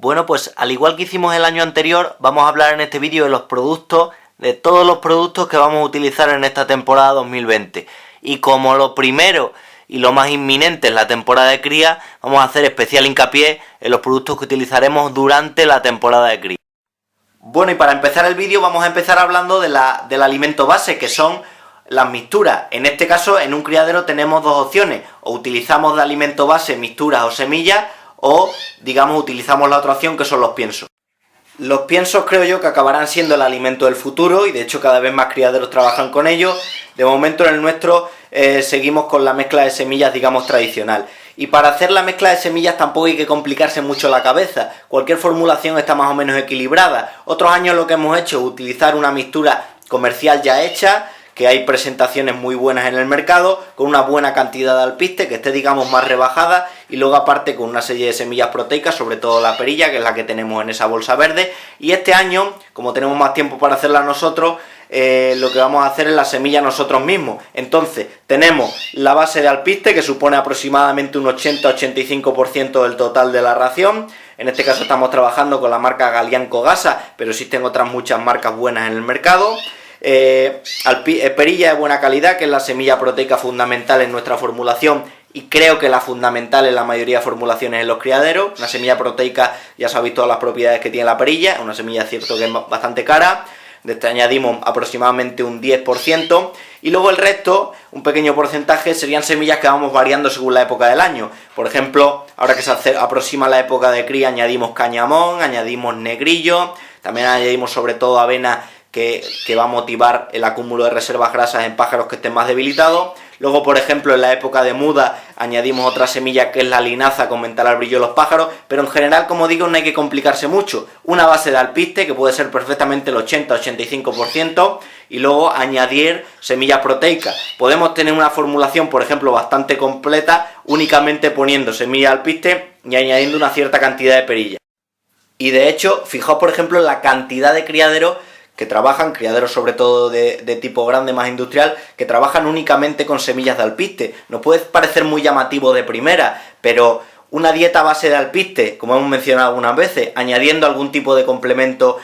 Bueno, pues al igual que hicimos el año anterior, vamos a hablar en este vídeo de los productos, de todos los productos que vamos a utilizar en esta temporada 2020. Y como lo primero y lo más inminente es la temporada de cría, vamos a hacer especial hincapié en los productos que utilizaremos durante la temporada de cría. Bueno, y para empezar el vídeo vamos a empezar hablando del alimento base, que son las mixturas. En este caso, en un criadero tenemos dos opciones: o utilizamos de alimento base mixturas o semillas, o digamos utilizamos la otra opción, que son los piensos. Los piensos creo yo que acabarán siendo el alimento del futuro, y de hecho cada vez más criaderos trabajan con ellos. De momento en el nuestro seguimos con la mezcla de semillas, digamos, tradicional. Y para hacer la mezcla de semillas tampoco hay que complicarse mucho la cabeza. Cualquier formulación está más o menos equilibrada. Otros años lo que hemos hecho es utilizar una mixtura comercial ya hecha, que hay presentaciones muy buenas en el mercado, con una buena cantidad de alpiste, que esté, digamos, más rebajada, y luego aparte con una serie de semillas proteicas, sobre todo la perilla, que es la que tenemos en esa bolsa verde. Y este año, como tenemos más tiempo para hacerla nosotros, lo que vamos a hacer es la semilla nosotros mismos. Entonces tenemos la base de alpiste, que supone aproximadamente un 80-85% del total de la ración. En este caso estamos trabajando con la marca Galianco Gasa, pero existen otras muchas marcas buenas en el mercado. Perilla de buena calidad, que es la semilla proteica fundamental en nuestra formulación, y creo que la fundamental en la mayoría de formulaciones en los criaderos. Una semilla proteica, ya sabéis todas las propiedades que tiene la perilla, una semilla cierto que es bastante cara. De este añadimos aproximadamente un 10%, y luego el resto, un pequeño porcentaje, serían semillas que vamos variando según la época del año. Por ejemplo, ahora que se aproxima la época de cría, añadimos cañamón, añadimos negrillo, también añadimos sobre todo avena, que va a motivar el acúmulo de reservas grasas en pájaros que estén más debilitados. Luego, por ejemplo, en la época de muda añadimos otra semilla, que es la linaza, con aumentar el brillo de los pájaros, pero en general, como digo, no hay que complicarse mucho. Una base de alpiste, que puede ser perfectamente el 80-85%, y luego añadir semillas proteicas. Podemos tener una formulación, por ejemplo, bastante completa, únicamente poniendo semilla de alpiste y añadiendo una cierta cantidad de perilla. Y de hecho, fijaos por ejemplo en la cantidad de criaderos que trabajan, criaderos sobre todo de tipo grande, más industrial, que trabajan únicamente con semillas de alpiste. Nos puede parecer muy llamativo de primera, pero una dieta a base de alpiste, como hemos mencionado algunas veces, añadiendo algún tipo de complemento,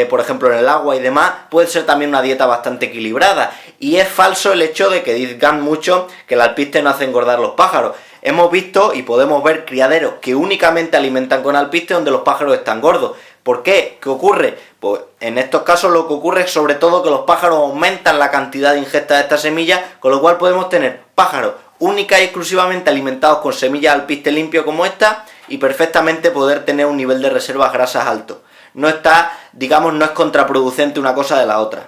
por ejemplo en el agua y demás, puede ser también una dieta bastante equilibrada. Y es falso el hecho de que digan mucho que el alpiste no hace engordar los pájaros. Hemos visto y podemos ver criaderos que únicamente alimentan con alpiste donde los pájaros están gordos. ¿Por qué? ¿Qué ocurre? Pues en estos casos lo que ocurre es sobre todo que los pájaros aumentan la cantidad de ingesta de esta semilla, con lo cual podemos tener pájaros única y exclusivamente alimentados con semillas de alpiste limpio como esta, y perfectamente poder tener un nivel de reservas grasas alto. No está, digamos, no es contraproducente una cosa de la otra.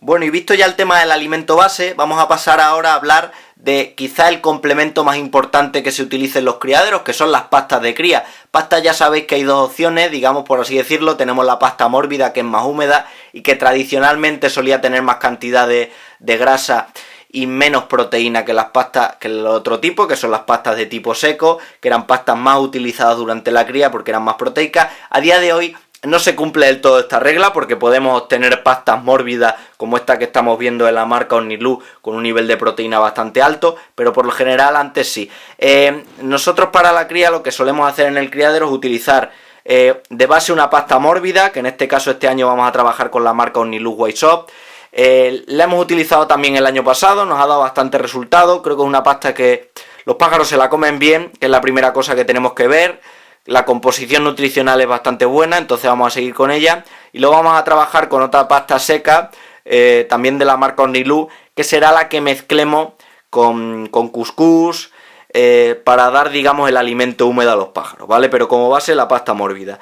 Bueno, y visto ya el tema del alimento base, vamos a pasar ahora a hablar de quizá el complemento más importante que se utiliza en los criaderos, que son las pastas de cría. Pastas, ya sabéis que hay dos opciones, digamos, por así decirlo. Tenemos la pasta mórbida, que es más húmeda y que tradicionalmente solía tener más cantidad de grasa y menos proteína que las pastas, que el otro tipo, que son las pastas de tipo seco, que eran pastas más utilizadas durante la cría porque eran más proteicas. A día de hoy no se cumple del todo esta regla, porque podemos obtener pastas mórbidas como esta que estamos viendo de la marca Omniluz, con un nivel de proteína bastante alto, pero por lo general antes sí. Nosotros para la cría lo que solemos hacer en el criadero es utilizar de base una pasta mórbida, que en este caso este año vamos a trabajar con la marca Omniluz White Soft. La hemos utilizado también el año pasado, nos ha dado bastante resultado. Creo que es una pasta que los pájaros se la comen bien, que es la primera cosa que tenemos que ver. La composición nutricional es bastante buena, entonces vamos a seguir con ella. Y luego vamos a trabajar con otra pasta seca, también de la marca Omniluz, que será la que mezclemos con cuscús, para dar, digamos, el alimento húmedo a los pájaros, ¿vale? Pero como base la pasta mórbida.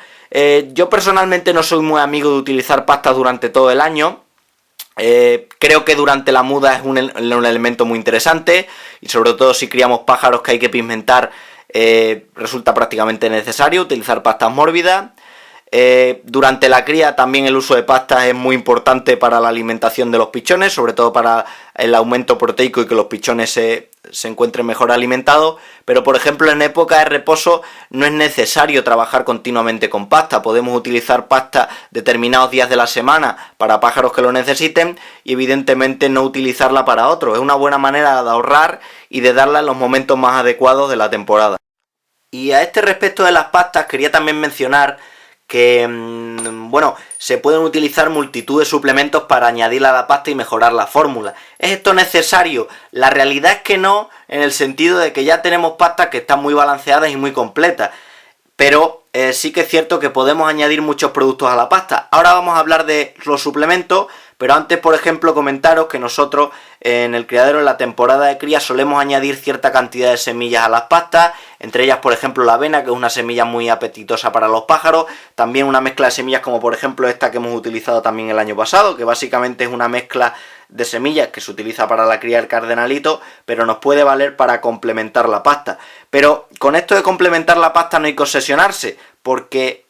Yo personalmente no soy muy amigo de utilizar pastas durante todo el año. Creo que durante la muda es un elemento muy interesante, y sobre todo si criamos pájaros que hay que pigmentar, resulta prácticamente necesario utilizar pastas mórbidas. Durante la cría también el uso de pastas es muy importante para la alimentación de los pichones, sobre todo para el aumento proteico y que los pichones se encuentren mejor alimentados. Pero por ejemplo en época de reposo no es necesario trabajar continuamente con pasta. Podemos utilizar pasta determinados días de la semana para pájaros que lo necesiten, y evidentemente no utilizarla para otros. Es una buena manera de ahorrar y de darla en los momentos más adecuados de la temporada. Y a este respecto de las pastas quería también mencionar que, bueno, se pueden utilizar multitud de suplementos para añadirle a la pasta y mejorar la fórmula. ¿Es esto necesario? La realidad es que no, en el sentido de que ya tenemos pastas que están muy balanceadas y muy completas. Pero sí que es cierto que podemos añadir muchos productos a la pasta. Ahora vamos a hablar de los suplementos, pero antes, por ejemplo, comentaros que nosotros en el criadero en la temporada de cría solemos añadir cierta cantidad de semillas a las pastas, entre ellas, por ejemplo, la avena, que es una semilla muy apetitosa para los pájaros, también una mezcla de semillas como por ejemplo esta que hemos utilizado también el año pasado, que básicamente es una mezcla de semillas que se utiliza para la cría del cardenalito, pero nos puede valer para complementar la pasta. Pero con esto de complementar la pasta no hay que obsesionarse, porque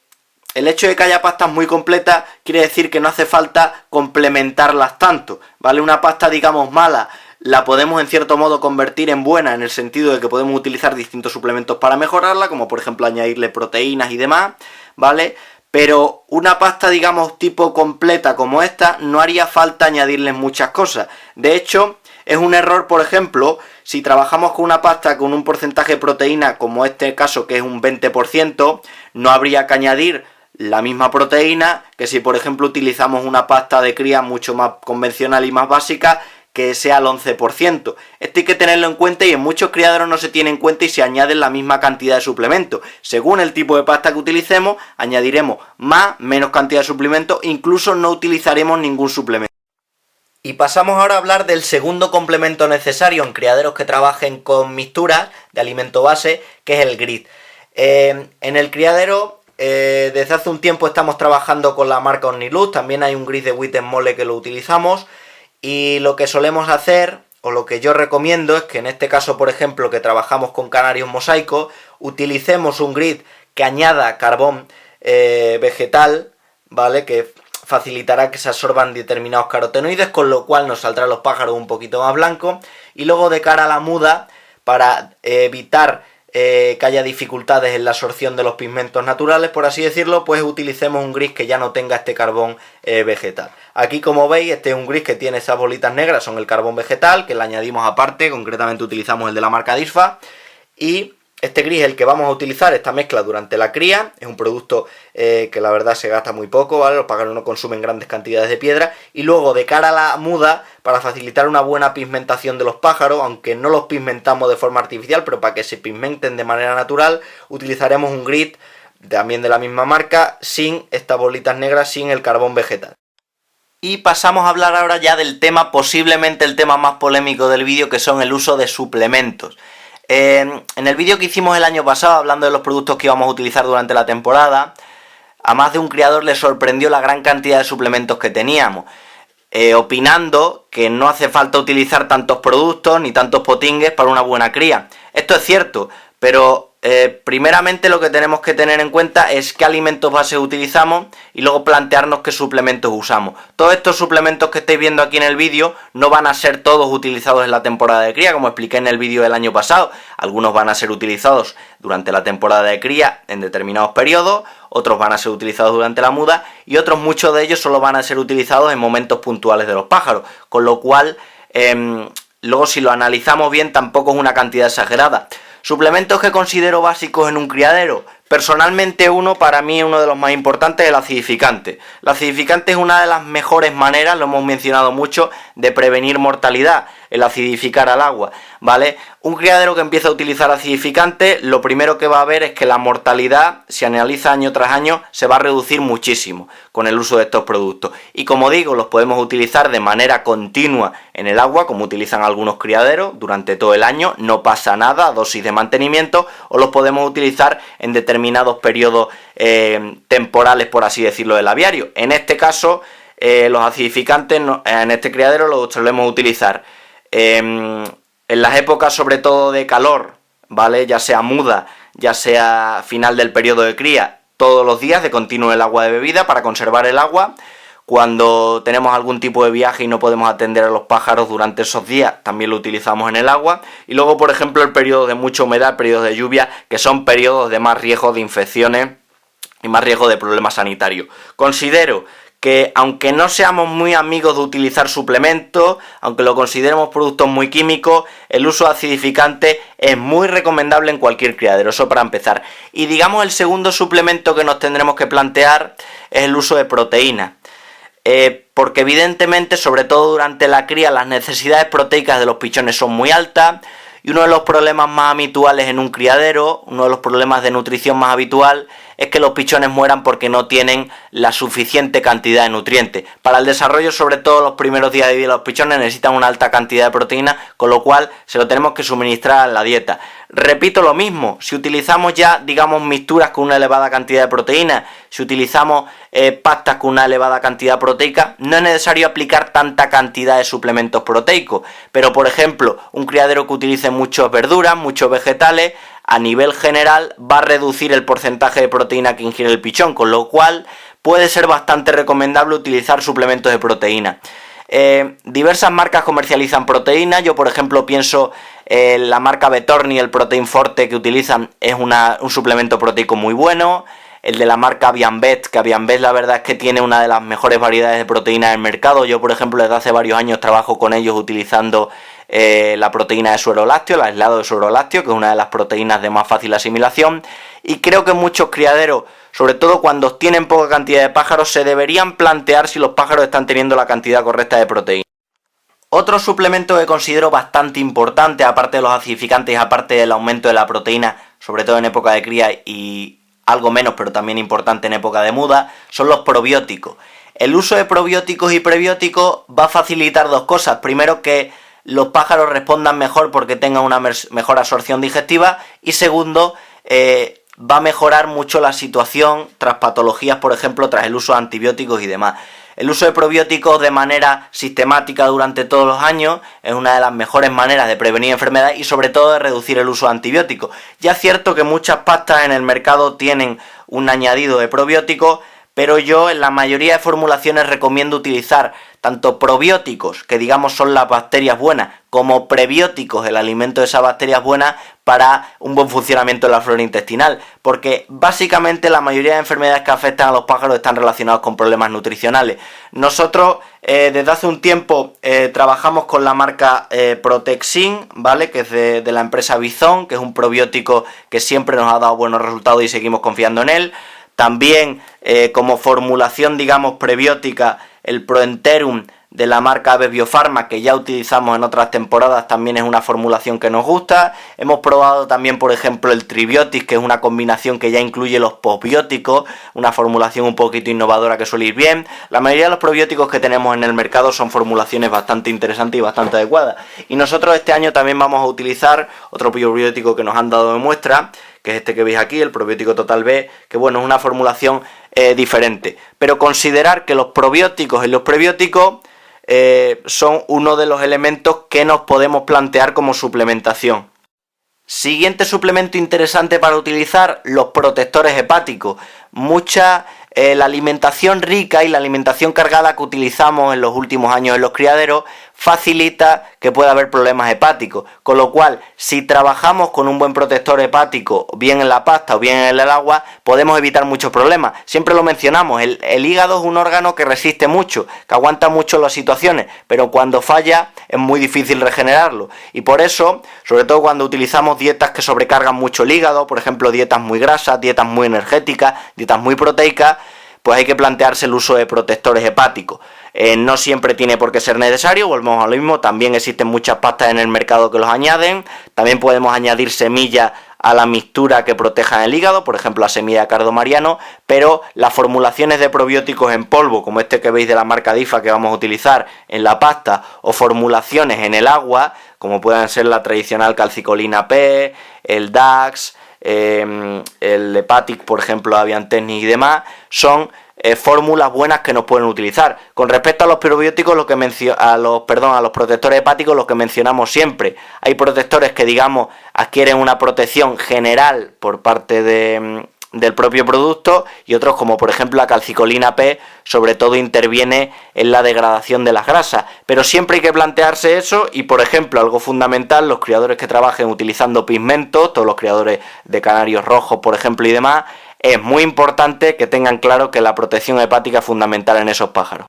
el hecho de que haya pastas muy completas quiere decir que no hace falta complementarlas tanto, ¿vale? Una pasta, digamos, mala, la podemos en cierto modo convertir en buena, en el sentido de que podemos utilizar distintos suplementos para mejorarla, como por ejemplo añadirle proteínas y demás, ¿vale? Pero una pasta, digamos, tipo completa como esta, no haría falta añadirle muchas cosas. De hecho, es un error, por ejemplo, si trabajamos con una pasta con un porcentaje de proteína, como este caso que es un 20%, no habría que añadir la misma proteína que si, por ejemplo, utilizamos una pasta de cría mucho más convencional y más básica, que sea el 11%. Esto hay que tenerlo en cuenta y en muchos criaderos no se tiene en cuenta y se añaden la misma cantidad de suplementos. Según el tipo de pasta que utilicemos, añadiremos menos cantidad de suplementos, incluso no utilizaremos ningún suplemento. Y pasamos ahora a hablar del segundo complemento necesario en criaderos que trabajen con mixturas de alimento base, que es el grit. En el criadero, desde hace un tiempo estamos trabajando con la marca Omniluz, también hay un grit de wheat en mole que lo utilizamos. Y lo que solemos hacer, o lo que yo recomiendo, es que en este caso, por ejemplo, que trabajamos con canarios mosaicos, utilicemos un grit que añada carbón vegetal, ¿vale? Que facilitará que se absorban determinados carotenoides, con lo cual nos saldrán los pájaros un poquito más blancos. Y luego de cara a la muda, para evitar que haya dificultades en la absorción de los pigmentos naturales, por así decirlo, pues utilicemos un gris que ya no tenga este carbón vegetal. Aquí, como veis, este es un gris que tiene esas bolitas negras, son el carbón vegetal, que le añadimos aparte, concretamente utilizamos el de la marca Disfa, y este gris es el que vamos a utilizar, esta mezcla durante la cría, es un producto que la verdad se gasta muy poco, ¿vale? Los pájaros no consumen grandes cantidades de piedra, y luego de cara a la muda, para facilitar una buena pigmentación de los pájaros, aunque no los pigmentamos de forma artificial, pero para que se pigmenten de manera natural, utilizaremos un grit también de la misma marca, sin estas bolitas negras, sin el carbón vegetal. Y pasamos a hablar ahora ya del tema, posiblemente el tema más polémico del vídeo, que son el uso de suplementos. En el vídeo que hicimos el año pasado, hablando de los productos que íbamos a utilizar durante la temporada, a más de un criador le sorprendió la gran cantidad de suplementos que teníamos, opinando que no hace falta utilizar tantos productos ni tantos potingues para una buena cría. Esto es cierto, pero primeramente lo que tenemos que tener en cuenta es qué alimentos base utilizamos y luego plantearnos qué suplementos usamos. Todos estos suplementos que estáis viendo aquí en el vídeo no van a ser todos utilizados en la temporada de cría, como expliqué en el vídeo del año pasado. Algunos van a ser utilizados durante la temporada de cría en determinados periodos, otros van a ser utilizados durante la muda y otros, muchos de ellos, solo van a ser utilizados en momentos puntuales de los pájaros, con lo cual luego, si lo analizamos bien, tampoco es una cantidad exagerada. Suplementos que considero básicos en un criadero. Personalmente para mí uno de los más importantes es el acidificante. El acidificante es una de las mejores maneras, lo hemos mencionado mucho, de prevenir mortalidad, el acidificar al agua, ¿vale? Un criadero que empieza a utilizar acidificante, lo primero que va a ver es que la mortalidad, si analiza año tras año, se va a reducir muchísimo con el uso de estos productos. Y como digo, los podemos utilizar de manera continua en el agua, como utilizan algunos criaderos durante todo el año, no pasa nada, dosis de mantenimiento, o los podemos utilizar en determinados periodos temporales, por así decirlo, del aviario. En este caso, los acidificantes en este criadero los solemos utilizar en las épocas sobre todo de calor, ¿vale? Ya sea muda, ya sea final del periodo de cría, todos los días de continuo el agua de bebida para conservar el agua. Cuando tenemos algún tipo de viaje y no podemos atender a los pájaros durante esos días, también lo utilizamos en el agua. Y luego, por ejemplo, el periodo de mucha humedad, periodos de lluvia, que son periodos de más riesgo de infecciones y más riesgo de problemas sanitarios. Considero que aunque no seamos muy amigos de utilizar suplementos, aunque lo consideremos productos muy químicos, el uso de acidificante es muy recomendable en cualquier criadero, eso para empezar. Y digamos el segundo suplemento que nos tendremos que plantear es el uso de proteínas. Porque evidentemente, sobre todo durante la cría, las necesidades proteicas de los pichones son muy altas y uno de los problemas más habituales en un criadero, uno de los problemas de nutrición más habitual, es que los pichones mueran porque no tienen la suficiente cantidad de nutrientes. Para el desarrollo, sobre todo los primeros días de vida de los pichones, necesitan una alta cantidad de proteína, con lo cual se lo tenemos que suministrar en la dieta. Repito lo mismo, si utilizamos ya, digamos, mixturas con una elevada cantidad de proteína, si utilizamos pastas con una elevada cantidad proteica, no es necesario aplicar tanta cantidad de suplementos proteicos. Pero, por ejemplo, un criadero que utilice muchas verduras, muchos vegetales, a nivel general va a reducir el porcentaje de proteína que ingiere el pichón, con lo cual puede ser bastante recomendable utilizar suplementos de proteína. Diversas marcas comercializan proteínas. Yo, por ejemplo, pienso la marca Betorni, el Protein Forte que utilizan, es un suplemento proteico muy bueno. El de la marca Avianvet, que Avianvet la verdad es que tiene una de las mejores variedades de proteínas del mercado. Yo, por ejemplo, desde hace varios años trabajo con ellos utilizando la proteína de suero lácteo, el aislado de suero lácteo, que es una de las proteínas de más fácil asimilación. Y creo que muchos criaderos, sobre todo cuando tienen poca cantidad de pájaros, se deberían plantear si los pájaros están teniendo la cantidad correcta de proteína. Otro suplemento que considero bastante importante, aparte de los acidificantes y aparte del aumento de la proteína, sobre todo en época de cría y algo menos, pero también importante en época de muda, son los probióticos. El uso de probióticos y prebióticos va a facilitar dos cosas. Primero, que los pájaros respondan mejor porque tengan una mejor absorción digestiva, y segundo, va a mejorar mucho la situación tras patologías, por ejemplo, tras el uso de antibióticos y demás. El uso de probióticos de manera sistemática durante todos los años es una de las mejores maneras de prevenir enfermedades y sobre todo de reducir el uso de antibióticos. Ya es cierto que muchas pastas en el mercado tienen un añadido de probióticos, pero yo en la mayoría de formulaciones recomiendo utilizar tanto probióticos, que digamos son las bacterias buenas, como prebióticos, el alimento de esas bacterias buenas, para un buen funcionamiento de la flora intestinal, porque básicamente la mayoría de enfermedades que afectan a los pájaros están relacionadas con problemas nutricionales. Nosotros desde hace un tiempo trabajamos con la marca Protexin, ¿vale?, que es de la empresa Bizón, que es un probiótico que siempre nos ha dado buenos resultados y seguimos confiando en él. También como formulación, digamos, prebiótica, el Proenterum de la marca Aves Biofarma, que ya utilizamos en otras temporadas, también es una formulación que nos gusta. Hemos probado también, por ejemplo, el Tribiotis, que es una combinación que ya incluye los posbióticos, una formulación un poquito innovadora que suele ir bien. La mayoría de los probióticos que tenemos en el mercado son formulaciones bastante interesantes y bastante adecuadas. Y nosotros este año también vamos a utilizar otro probiótico que nos han dado de muestra, que es este que veis aquí, el probiótico Total B, que bueno, es una formulación diferente. Pero considerar que los probióticos y los prebióticos son uno de los elementos que nos podemos plantear como suplementación. Siguiente suplemento interesante para utilizar, los protectores hepáticos. La alimentación rica y la alimentación cargada que utilizamos en los últimos años en los criaderos facilita que pueda haber problemas hepáticos, con lo cual si trabajamos con un buen protector hepático, bien en la pasta o bien en el agua, podemos evitar muchos problemas. Siempre lo mencionamos, el hígado es un órgano que resiste mucho, que aguanta mucho las situaciones, pero cuando falla es muy difícil regenerarlo, y por eso, sobre todo cuando utilizamos dietas que sobrecargan mucho el hígado, por ejemplo dietas muy grasas, dietas muy energéticas, dietas muy proteicas, pues hay que plantearse el uso de protectores hepáticos. No siempre tiene por qué ser necesario, volvemos a lo mismo, también existen muchas pastas en el mercado que los añaden, también podemos añadir semillas a la mixtura que protejan el hígado, por ejemplo la semilla de cardo mariano, pero las formulaciones de probióticos en polvo, como este que veis de la marca DIFA que vamos a utilizar en la pasta, o formulaciones en el agua, como puedan ser la tradicional calcicolina P, el DAX, el Hepatic, por ejemplo, Aviantechnic y demás, son fórmulas buenas que nos pueden utilizar. Con respecto a los probióticos, a los protectores hepáticos, lo que mencionamos siempre, hay protectores que, digamos, adquieren una protección general por parte del propio producto, y otros, como por ejemplo la calcicolina P, sobre todo interviene en la degradación de las grasas, pero siempre hay que plantearse eso. Y por ejemplo, algo fundamental, los criadores que trabajen utilizando pigmentos, todos los criadores de canarios rojos, por ejemplo, y demás, es muy importante que tengan claro que la protección hepática es fundamental en esos pájaros.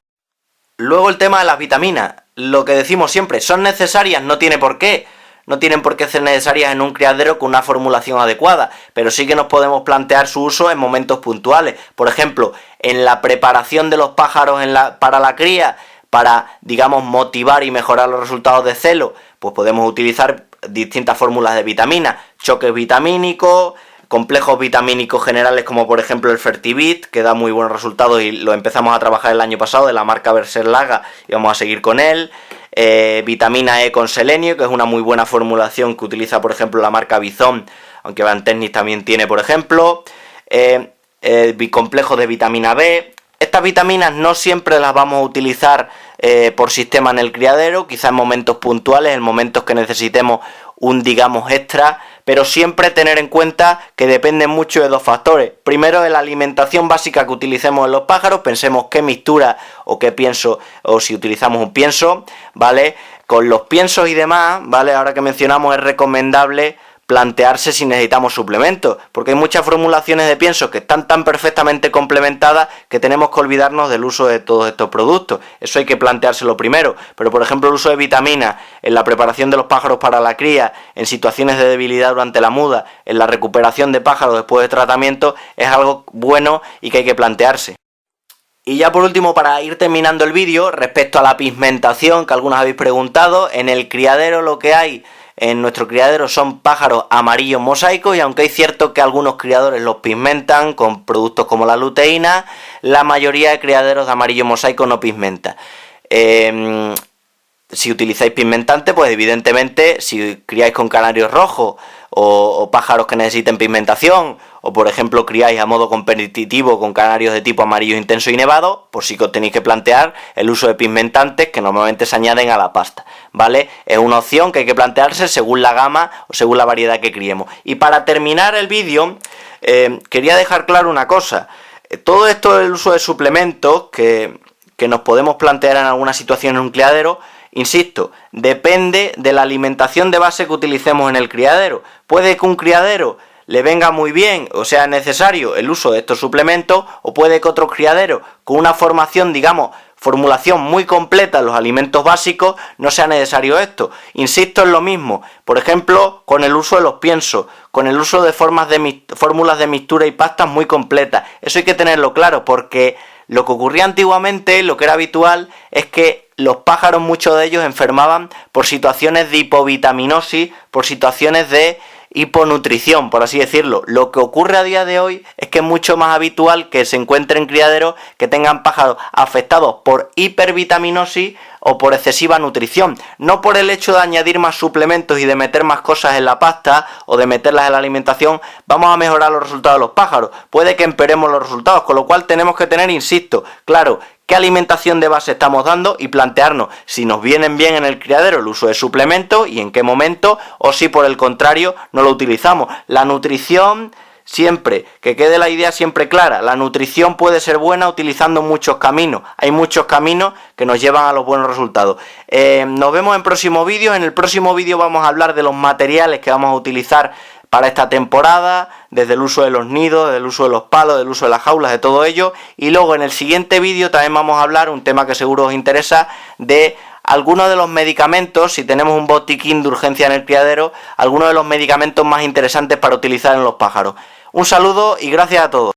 Luego el tema de las vitaminas, lo que decimos siempre, ¿son necesarias? No tiene por qué. No tienen por qué ser necesarias en un criadero con una formulación adecuada, pero sí que nos podemos plantear su uso en momentos puntuales. Por ejemplo, en la preparación de los pájaros para la cría, para, digamos, motivar y mejorar los resultados de celo, pues podemos utilizar distintas fórmulas de vitaminas, choques vitamínicos, complejos vitamínicos generales como por ejemplo el Fertivit, que da muy buenos resultados y lo empezamos a trabajar el año pasado de la marca Berserlaga y vamos a seguir con él. Vitamina E con selenio, que es una muy buena formulación que utiliza por ejemplo la marca Bizon, aunque Van Technics también tiene por ejemplo. Complejo de vitamina B. Estas vitaminas no siempre las vamos a utilizar por sistema en el criadero, quizás en momentos puntuales, en momentos que necesitemos un digamos extra, pero siempre tener en cuenta que dependen mucho de dos factores. Primero, de la alimentación básica que utilicemos en los pájaros, pensemos qué mixtura o qué pienso, o si utilizamos un pienso, ¿vale? Con los piensos y demás, ¿vale? Ahora que mencionamos, es recomendable plantearse si necesitamos suplementos, porque hay muchas formulaciones de piensos que están tan perfectamente complementadas que tenemos que olvidarnos del uso de todos estos productos. Eso hay que planteárselo primero, pero por ejemplo el uso de vitaminas en la preparación de los pájaros para la cría, en situaciones de debilidad durante la muda, en la recuperación de pájaros después de tratamiento, es algo bueno y que hay que plantearse. Y ya por último, para ir terminando el vídeo, respecto a la pigmentación que algunos habéis preguntado, en el criadero lo que hay en nuestro criadero son pájaros amarillos mosaicos, y aunque es cierto que algunos criadores los pigmentan con productos como la luteína, la mayoría de criaderos de amarillo mosaico no pigmenta. Si utilizáis pigmentante, pues evidentemente si criáis con canarios rojos o pájaros que necesiten pigmentación, o por ejemplo criáis a modo competitivo con canarios de tipo amarillo intenso y nevado, pues sí que os tenéis que plantear el uso de pigmentantes que normalmente se añaden a la pasta, ¿vale? Es una opción que hay que plantearse según la gama o según la variedad que criemos. Y para terminar el vídeo, quería dejar claro una cosa. Todo esto del uso de suplementos que nos podemos plantear en alguna situación en un criadero, insisto, depende de la alimentación de base que utilicemos en el criadero. Puede que un criadero le venga muy bien o sea necesario el uso de estos suplementos, o puede que otro criadero con una formulación muy completa en los alimentos básicos no sea necesario esto. Insisto en lo mismo, por ejemplo, con el uso de los piensos, con el uso de fórmulas de mixtura y pastas muy completas. Eso hay que tenerlo claro, porque lo que ocurría antiguamente, lo que era habitual, es que los pájaros, muchos de ellos, enfermaban por situaciones de hipovitaminosis, por situaciones de hiponutrición, por así decirlo. Lo que ocurre a día de hoy es que es mucho más habitual que se encuentren criaderos que tengan pájaros afectados por hipervitaminosis o por excesiva nutrición, no por el hecho de añadir más suplementos y de meter más cosas en la pasta o de meterlas en la alimentación vamos a mejorar los resultados de los pájaros. Puede que empeoremos los resultados, con lo cual tenemos que tener, insisto, claro, qué alimentación de base estamos dando y plantearnos si nos vienen bien en el criadero el uso de suplementos y en qué momento, o si por el contrario no lo utilizamos. La nutrición, siempre, que quede la idea siempre clara, la nutrición puede ser buena utilizando muchos caminos. Hay muchos caminos que nos llevan a los buenos resultados. Nos vemos en próximos vídeos. En el próximo vídeo vamos a hablar de los materiales que vamos a utilizar para esta temporada, desde el uso de los nidos, del uso de los palos, del uso de las jaulas, de todo ello. Y luego en el siguiente vídeo también vamos a hablar, un tema que seguro os interesa, de algunos de los medicamentos, si tenemos un botiquín de urgencia en el criadero, algunos de los medicamentos más interesantes para utilizar en los pájaros. Un saludo y gracias a todos.